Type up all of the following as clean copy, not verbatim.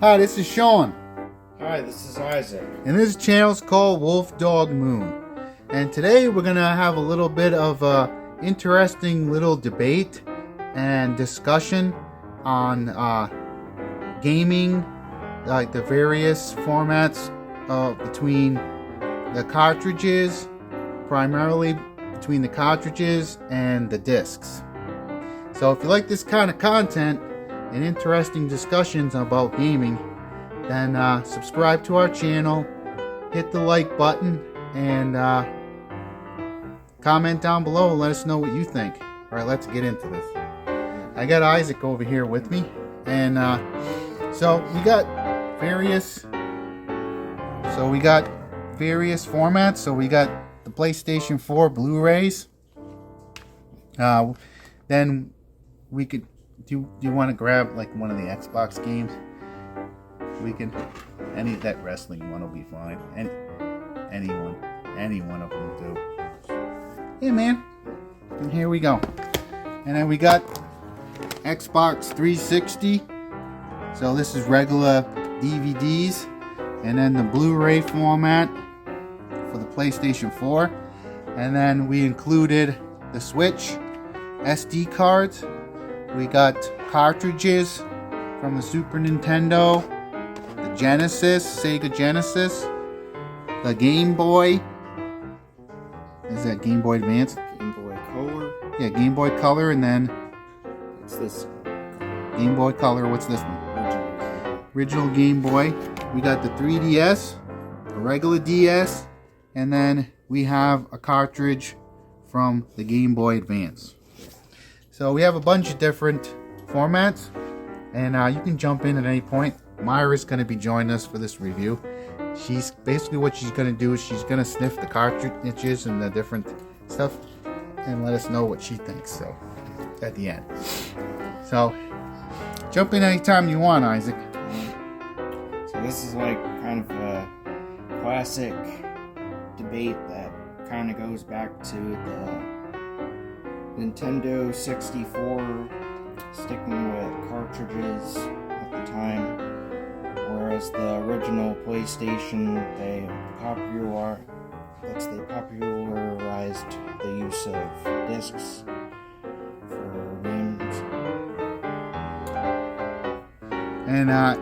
Hi, this is Sean. Hi, this is Isaac. And this channel is called Wolf Dog Moon. And today we're going to have a little bit of a interesting little debate and discussion on gaming, like the various formats between the cartridges, primarily between the cartridges and the discs. So if you like this kind of content and interesting discussions about gaming, then subscribe to our channel, hit the like button, and comment down below and let us know what you think. Alright, let's get into this. I got Isaac over here with me, and so we got various formats. So we got the PlayStation 4 Blu-rays. Then we could do you want to grab like one of the Xbox games? We can, that wrestling one will be fine. Any one of them will do. Yeah, man. And here we go. And then we got Xbox 360. So this is regular DVDs, and then the Blu-ray format for the PlayStation 4. And then we included the Switch, SD cards. We got cartridges from the Super Nintendo, the Genesis, Sega Genesis, the Game Boy. Is that Game Boy Advance? Game Boy Color. Yeah, Game Boy Color, and then What's this? Game Boy Color. What's this one? Original Game Boy. We got the 3DS, a regular DS, and then we have a cartridge from the Game Boy Advance. So we have a bunch of different formats, and you can jump in at any point. Myra's going to be joining us for this review. She's basically, what she's going to do is she's going to sniff the cartridges and the different stuff and let us know what she thinks. So at the end. So jump in anytime you want, Isaac. So this is like kind of a classic debate that kind of goes back to the Nintendo 64 sticking with cartridges at the time, whereas the original PlayStation, they popularized the use of discs for games. And that,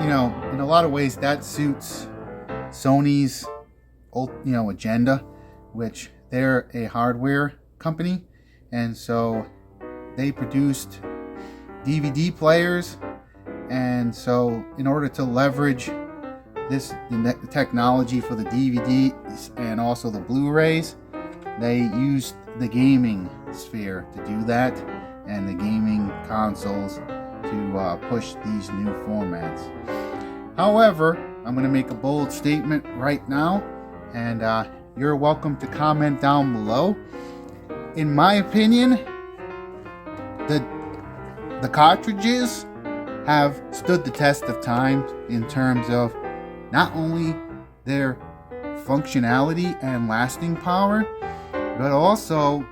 in a lot of ways, that suits Sony's, agenda, which they're a hardware company, and so they produced DVD players, and so in order to leverage the technology for the DVDs and also the Blu-rays, they used the gaming sphere to do that, and the gaming consoles to push these new formats. However, I'm going to make a bold statement right now, and you're welcome to comment down below. In my opinion, the cartridges have stood the test of time in terms of not only their functionality and lasting power, but also,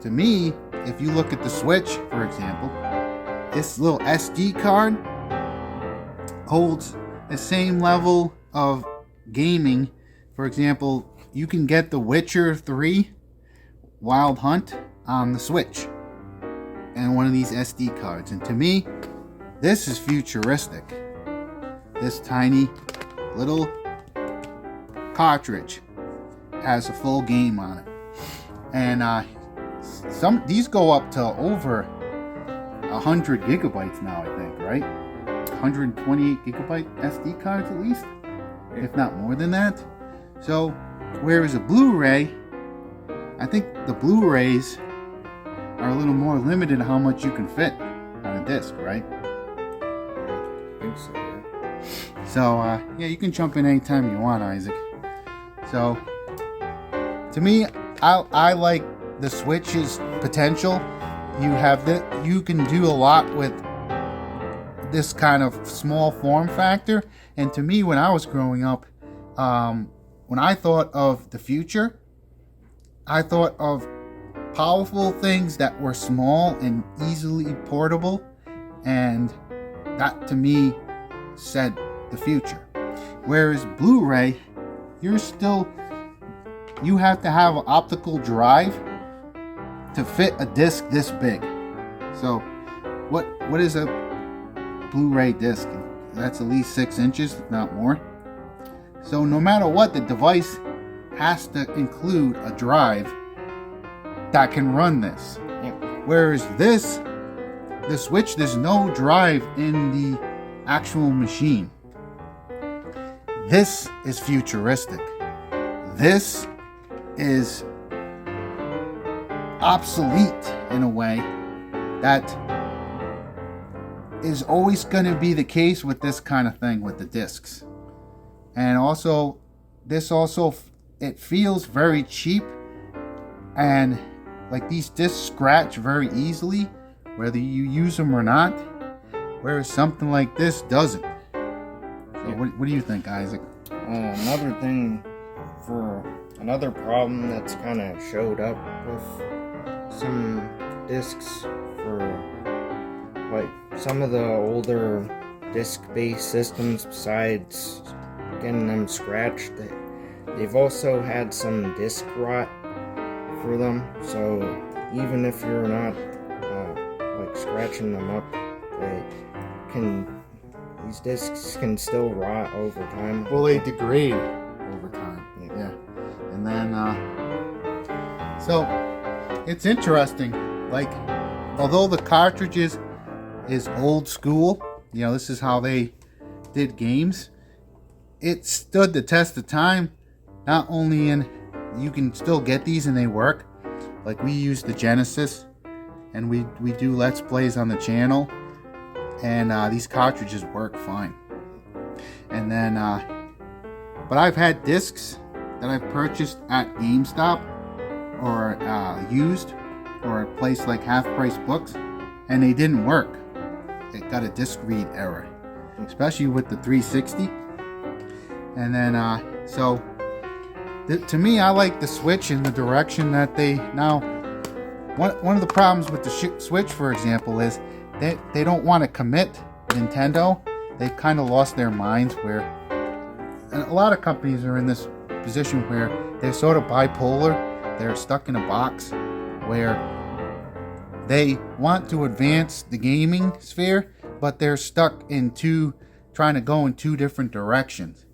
to me, if you look at the Switch, for example, this little SD card holds the same level of gaming. For example, you can get The Witcher 3 Wild Hunt on the Switch and one of these SD cards. And to me, this is futuristic. This tiny little cartridge has a full game on it. And these go up to over 100 gigabytes now, I think, right? 128 gigabyte SD cards at least, if not more than that. So, whereas a Blu-ray, I think the Blu-rays are a little more limited how much you can fit on a disc, right? I think so, yeah. So, yeah, you can jump in anytime you want, Isaac. So, to me, I like the Switch's potential. You can do a lot with this kind of small form factor. And to me, when I was growing up, when I thought of the future, I thought of powerful things that were small and easily portable, and that to me said the future. Whereas Blu-ray, you have to have an optical drive to fit a disc this big. So what is a Blu-ray disc? That's at least 6 inches, if not more. So no matter what, the device has to include a drive that can run this. Yep. Whereas the Switch, there's no drive in the actual machine. This is futuristic. This is obsolete in a way that is always going to be the case with this kind of thing with the discs. And also, it feels very cheap, and like these discs scratch very easily whether you use them or not, whereas something like this doesn't. So what do you think, Isaac? Another problem that's kind of showed up with some discs for like some of the older disc-based systems, besides getting them scratched, they've also had some disc rot for them. So even if you're not like scratching them up, these discs can still rot over time. Well, they degrade over time. Yeah. And then so it's interesting, like, although the cartridges is old school, this is how they did games, it stood the test of time. Not only you can still get these and they work, like we use the Genesis and we do Let's Plays on the channel, and these cartridges work fine. And then but I've had discs that I've purchased at GameStop or used, or a place like Half Price Books, and they didn't work. It got a disc read error, especially with the 360. And then to me, I like the Switch in the direction that they now. One of the problems with the Switch, for example, is they don't want to commit. Nintendo, they've kind of lost their minds, where and a lot of companies are in this position where they're sort of bipolar. They're stuck in a box where they want to advance the gaming sphere, but they're stuck trying to go in two different directions.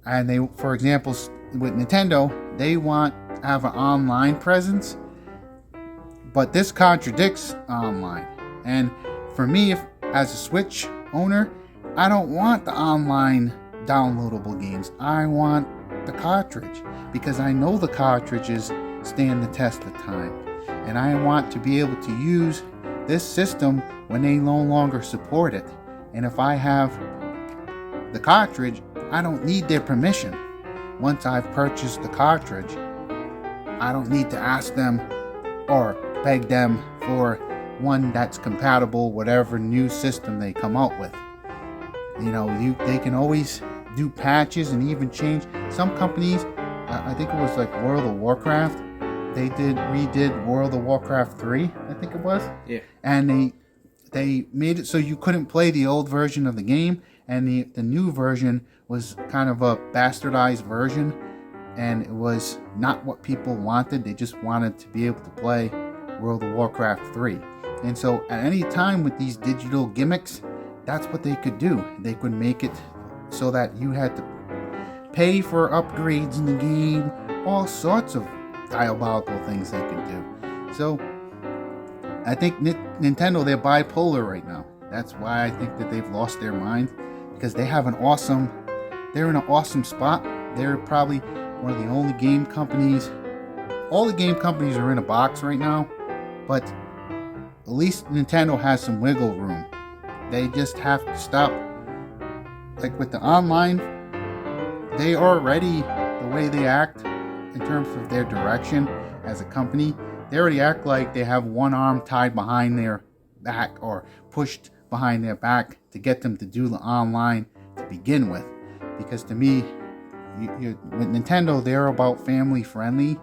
And they, for example, with Nintendo, they want to have an online presence, but this contradicts online. And for me, as a Switch owner, I don't want the online downloadable games. I want the cartridge, because I know the cartridges stand the test of time, and I want to be able to use this system when they no longer support it. And if I have the cartridge, I don't need their permission. Once I've purchased the cartridge, I don't need to ask them or beg them for one that's compatible whatever new system they come out with. They can always do patches and even change. Some companies, I think it was like World of Warcraft, they redid World of Warcraft 3, I think it was. Yeah. And they made it so you couldn't play the old version of the game, and the new version was kind of a bastardized version, and it was not what people wanted. They just wanted to be able to play World of Warcraft 3. And so at any time with these digital gimmicks, that's what they could do. They could make it so that you had to pay for upgrades in the game, all sorts of diabolical things they could do. So I think Nintendo, they're bipolar right now. That's why I think that they've lost their mind, because they're in an awesome spot. They're probably one of the only game companies. All the game companies are in a box right now, but at least Nintendo has some wiggle room. They just have to stop. Like with the online, they already, the way they act in terms of their direction as a company, they already act like they have one arm tied behind their back or pushed behind their back to get them to do the online to begin with. Because to me, with Nintendo, they're about family friendly,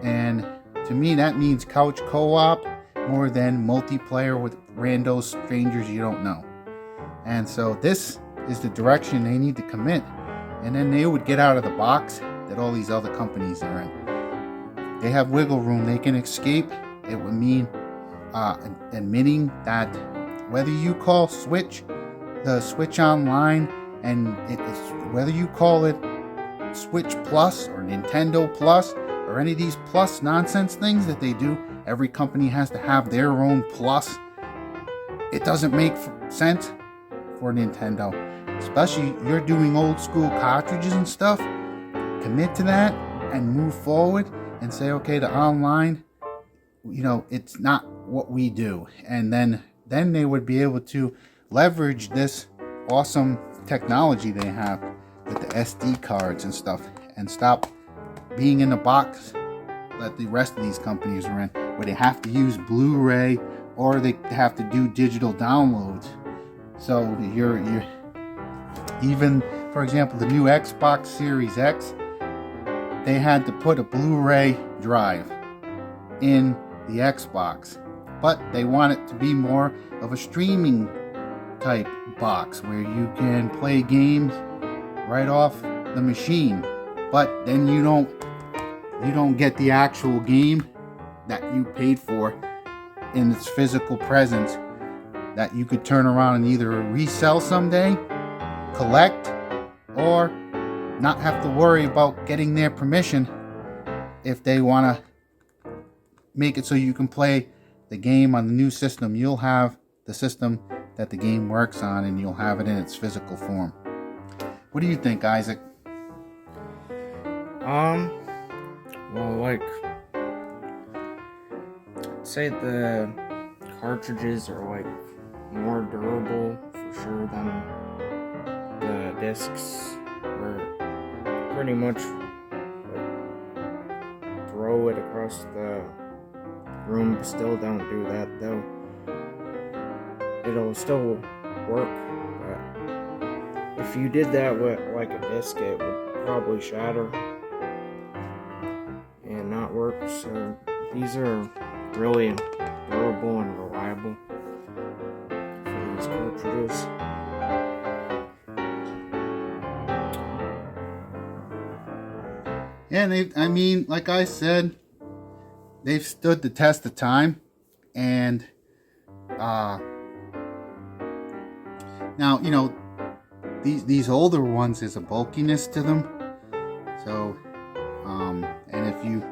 and to me that means couch co-op more than multiplayer with rando strangers you don't know. And so this is the direction they need to commit, and then they would get out of the box that all these other companies are in. They have wiggle room. They can escape. It would mean admitting that whether you call the Switch Online, and whether you call it Switch Plus or Nintendo Plus or any of these plus nonsense things that they do, every company has to have their own plus. It doesn't make sense for Nintendo, especially you're doing old school cartridges and stuff. Commit to that and move forward and say, okay, the online, it's not what we do. And then they would be able to leverage this awesome technology they have with the SD cards and stuff, and stop being in the box that the rest of these companies are in, where they have to use Blu-ray or they have to do digital downloads. So you're even, for example, the new Xbox Series X, they had to put a Blu-ray drive in the Xbox, but they want it to be more of a streaming type box where you can play games right off the machine, but then you don't get the actual game that you paid for in its physical presence, that you could turn around and either resell someday, collect, or not have to worry about getting their permission if they want to make it so you can play the game on the new system. You'll have the system that the game works on, and you'll have it in its physical form. What do you think, Isaac? Well, like, say the cartridges are like more durable for sure than the discs, where pretty much like, throw it across the room. Still don't do that though. It'll still work, but if you did that with like a disc, it would probably shatter and not work. So these are really durable and reliable for these cartridges. Yeah, like I said, they've stood the test of time, and now, these older ones, there's a bulkiness to them. So, and if you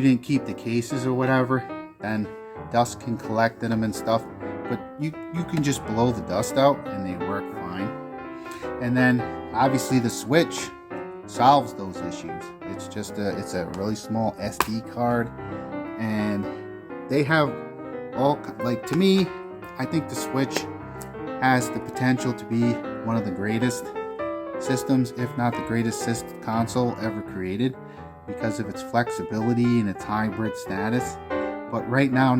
didn't keep the cases or whatever, then dust can collect in them and stuff. But you can just blow the dust out and they work fine. And then obviously the Switch solves those issues. It's a really small SD card, and they have to me, I think the Switch has the potential to be one of the greatest systems, if not the greatest console ever created, because of its flexibility and its hybrid status. But right now,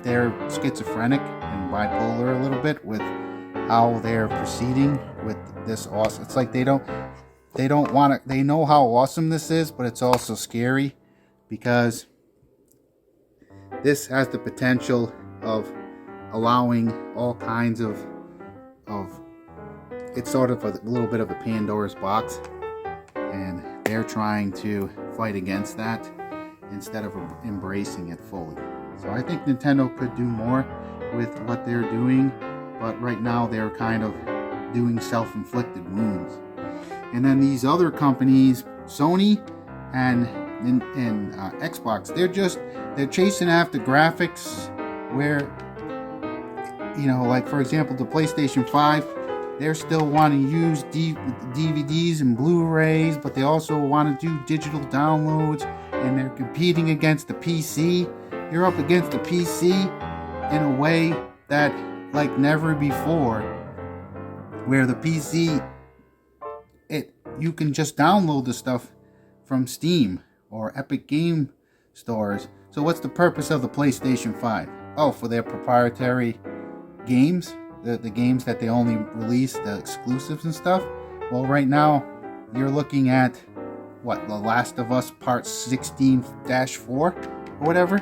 they're schizophrenic and bipolar a little bit with how they're proceeding with this awesome. It's like they know how awesome this is, but it's also scary, because this has the potential of allowing all kinds of it's sort of a little bit of a Pandora's box, and they're trying to fight against that instead of embracing it fully. So I think Nintendo could do more with what they're doing, but right now they're kind of doing self-inflicted wounds. And then these other companies, Sony and Xbox, they're chasing after graphics where, like for example, the PlayStation 5, they're still wanting to use DVDs and Blu-rays, but they also want to do digital downloads, and they're competing against the PC. You're up against the PC in a way that like never before, where the PC, you can just download the stuff from Steam or Epic Game Stores. So what's the purpose of the PlayStation 5? Oh, for their proprietary games, the games that they only release, the exclusives and stuff. Well, right now you're looking at The Last of Us Part 16-4 or whatever,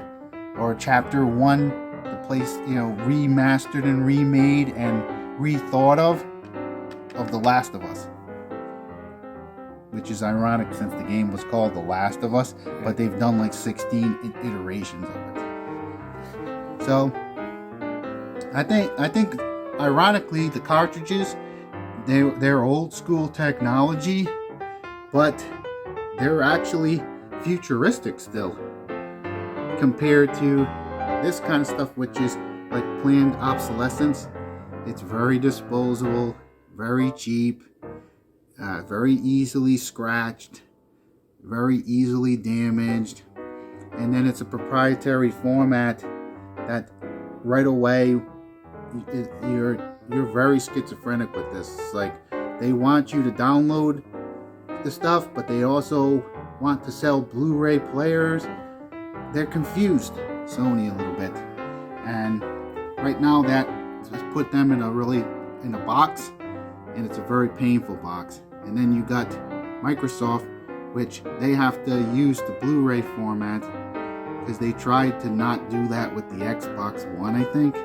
or Chapter 1, the place, remastered and remade and rethought of The Last of Us, which is ironic since the game was called The Last of Us, but they've done like 16 iterations of it. So I think ironically the cartridges, they're old school technology, but they're actually futuristic still compared to this kind of stuff, which is like planned obsolescence. It's very disposable, very cheap, very easily scratched, very easily damaged, and then it's a proprietary format that right away you're very schizophrenic with this. It's like they want you to download the stuff, but they also want to sell Blu-ray players. They're confused, Sony, a little bit, and right now that has put them in a box, and it's a very painful box. And then you got Microsoft, which they have to use the Blu-ray format because they tried to not do that with the Xbox One, I think,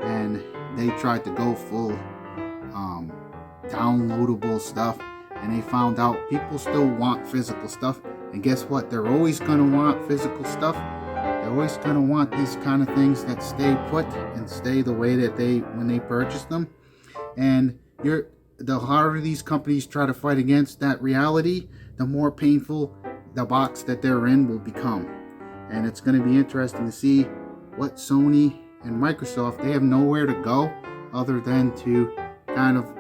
and they tried to go full downloadable stuff, and they found out people still want physical stuff. And guess what? They're always going to want physical stuff. They're always going to want these kind of things that stay put and stay the way that when they purchase them. And the harder these companies try to fight against that reality, the more painful the box that they're in will become. And it's going to be interesting to see what Sony and Microsoft, they have nowhere to go other than to kind of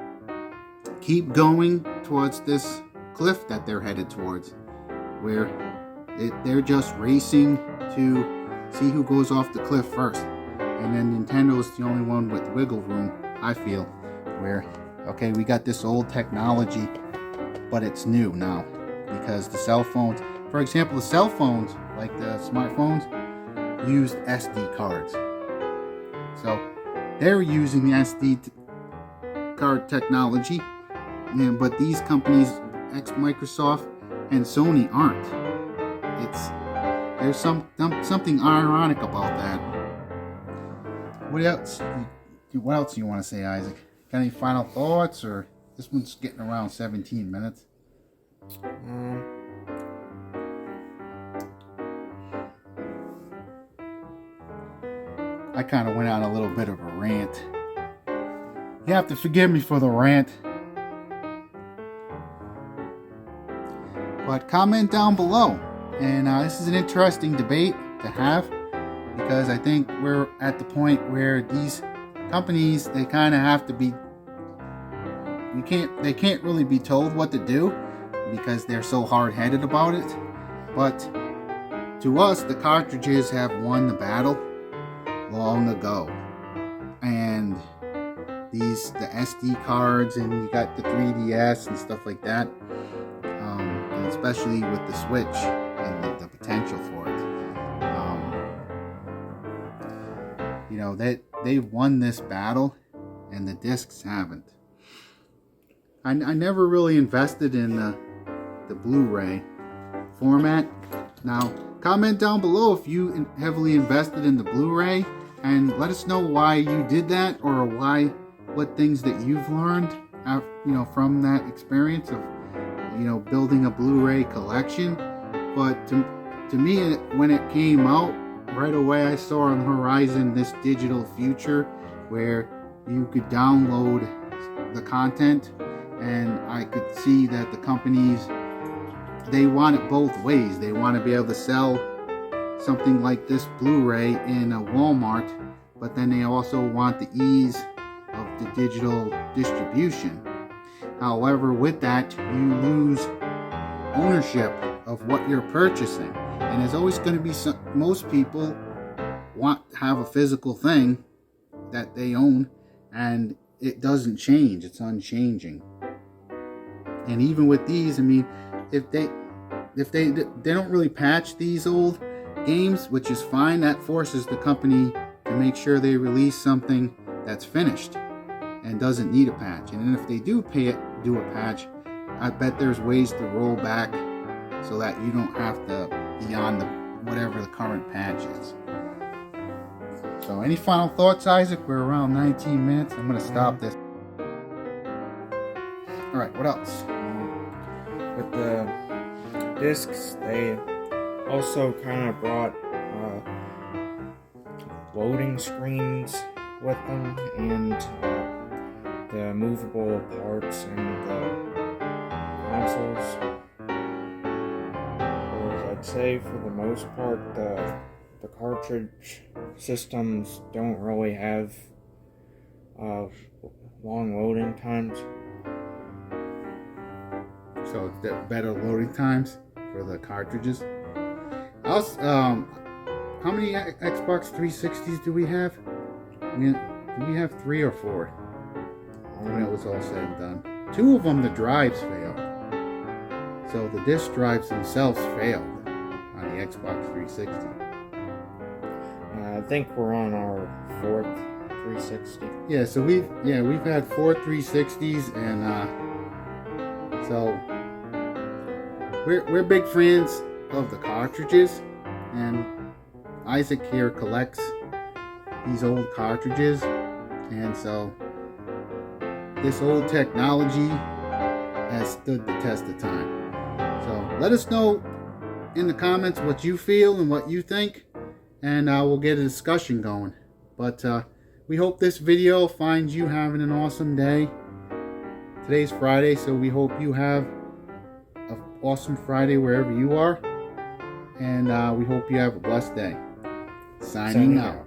keep going towards this cliff that they're headed towards, where they're just racing to see who goes off the cliff first. And then Nintendo's the only one with wiggle room, I feel, where, okay, we got this old technology, but it's new now. Because the cell phones, for example, the cell phones, like the smartphones, used SD cards. So they're using the SD card technology, but these companies, Microsoft and Sony, aren't. There's something ironic about that. What else do you want to say, Isaac? Got any final thoughts, or this one's getting around 17 minutes? I kind of went on a little bit of a rant. You have to forgive me for the rant. But comment down below. And this is an interesting debate to have, because I think we're at the point where these companies, they kind of have to be, they can't really be told what to do because they're so hard-headed about it. But to us, the cartridges have won the battle long ago. And the SD cards, and you got the 3DS and stuff like that, and especially with the Switch and the potential for it, they've won this battle, and the discs haven't. I never really invested in the Blu-ray format. Now, comment down below if you heavily invested in the Blu-ray, and let us know why you did that, or what things that you've learned, from that experience of, building a Blu-ray collection. But to me, when it came out, right away I saw on the horizon this digital future where you could download the content, and I could see that the companies, they want it both ways. They want to be able to sell something like this Blu-ray in a Walmart, but then they also want the ease of the digital distribution. However, with that, you lose ownership of what you're purchasing, and there's always going to be most people want to have a physical thing that they own, and it doesn't change. It's unchanging. And even with these, I mean, if they don't really patch these old games, which is fine, that forces the company to make sure they release something that's finished and doesn't need a patch. And then if they do do a patch, I bet there's ways to roll back so that you don't have to be on whatever the current patch is. So any final thoughts, Isaac? We're around 19 minutes. I'm going to stop this. All right, what else? With the discs, they also kind of brought loading screens with them, and the movable parts and the consoles. Whereas I'd say for the most part, the cartridge systems don't really have long loading times. So it's better loading times for the cartridges. Also, how many Xbox 360s do we have? Do we have 3 or 4? When it was all said and done. 2 of them, the drives failed. So the disk drives themselves failed on the Xbox 360. I think we're on our 4th 360. Yeah, so we've had 4 360s, and so we're big fans of the cartridges, and Isaac here collects these old cartridges, and so this old technology has stood the test of time. So let us know in the comments what you feel and what you think, and we'll get a discussion going. But we hope this video finds you having an awesome day. Today's Friday, so we hope you have an awesome Friday wherever you are, and we hope you have a blessed day. Signing out.